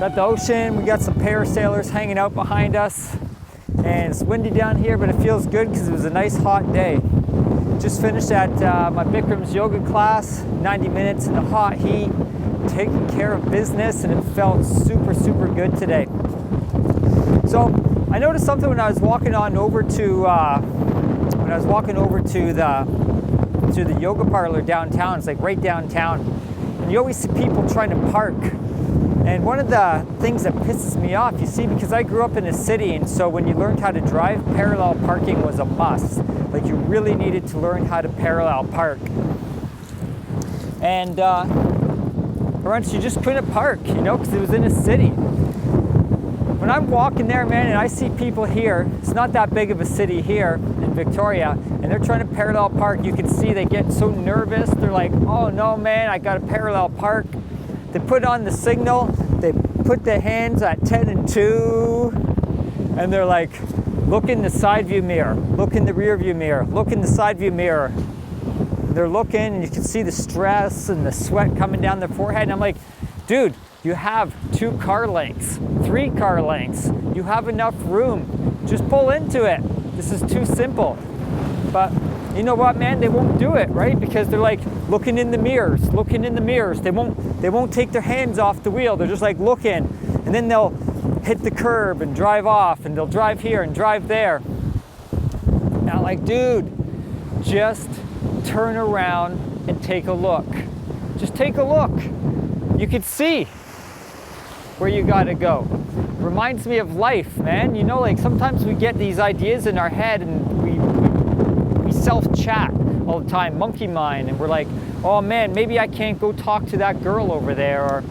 Got the ocean, we got some parasailers hanging out behind us, and it's windy down here, but it feels good because it was a nice hot day. Just finished at my Bikram's yoga class, 90 minutes in the hot heat, taking care of business, and it felt super, super good today. So I noticed something when I was walking over to the yoga parlor downtown. It's like right downtown, and you always see people trying to park. And one of the things that pisses me off, you see, because I grew up in a city, and so when you learned how to drive, parallel parking was a must. Like, you really needed to learn how to parallel park. And or else you just couldn't park, you know, because it was in a city. When I'm walking there, man, and I see people here, it's not that big of a city here in Victoria, and they're trying to parallel park, you can see they get so nervous. They're like, oh no, man, I got to parallel park. They put on the signal, they put their hands at 10 and 2, and they're like, look in the side view mirror, look in the rear view mirror, look in the side view mirror. They're looking, and you can see the stress and the sweat coming down their forehead, and I'm like, dude, you have 2 car lengths, 3 car lengths, you have enough room, just pull into it. This is too simple. But you know what, man, they won't do it, right? Because they're like looking in the mirrors, looking in the mirrors. They won't take their hands off the wheel. They're just like looking, and then they'll hit the curb and drive off, and they'll drive here and drive there. And I'm like, dude, just turn around and take a look. Just take a look. You can see where you gotta go. Reminds me of life, man. You know, like sometimes we get these ideas in our head, and we self-chat all the time, monkey mind, and we're like, oh man, maybe I can't go talk to that girl over there, or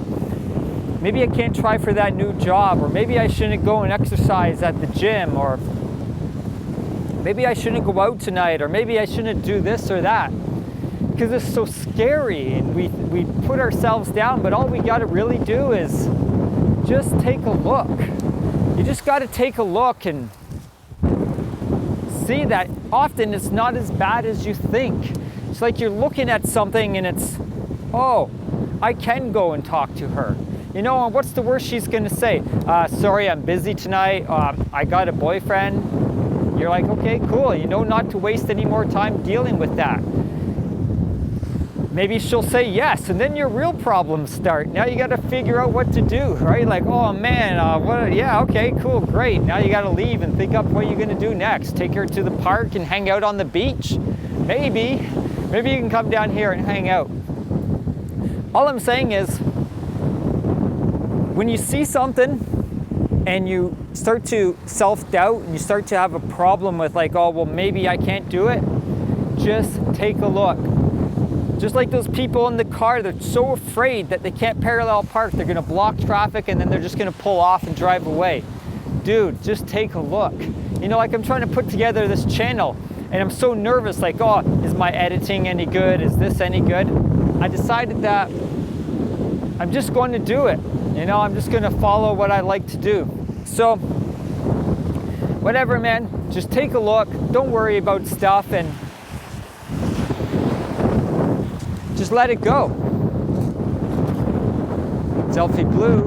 maybe I can't try for that new job, or maybe I shouldn't go and exercise at the gym, or maybe I shouldn't go out tonight, or maybe I shouldn't do this or that, because it's so scary, and we put ourselves down. But all we got to really do is just take a look. You just got to take a look and see that often it's not as bad as you think. It's like you're looking at something and it's, oh, I can go and talk to her. You know, what's the worst she's gonna say? Sorry, I'm busy tonight. I got a boyfriend. You're like, okay, cool. You know not to waste any more time dealing with that. Maybe she'll say yes, and then your real problems start. Now you got to figure out what to do, right? Like, oh man, yeah, okay, cool, great. Now you got to leave and think up what you're going to do next. Take her to the park and hang out on the beach. Maybe you can come down here and hang out. All I'm saying is, when you see something and you start to self-doubt and you start to have a problem with like, oh, well, maybe I can't do it, just take a look. Just like those people in the car, they're so afraid that they can't parallel park, they're gonna block traffic, and then they're just gonna pull off and drive away. Dude, just take a look. You know, like I'm trying to put together this channel, and I'm so nervous, like, oh, is my editing any good? Is this any good? I decided that I'm just going to do it. You know, I'm just gonna follow what I like to do. So, whatever, man, just take a look. Don't worry about stuff, and just let it go. It's Alfie Blue.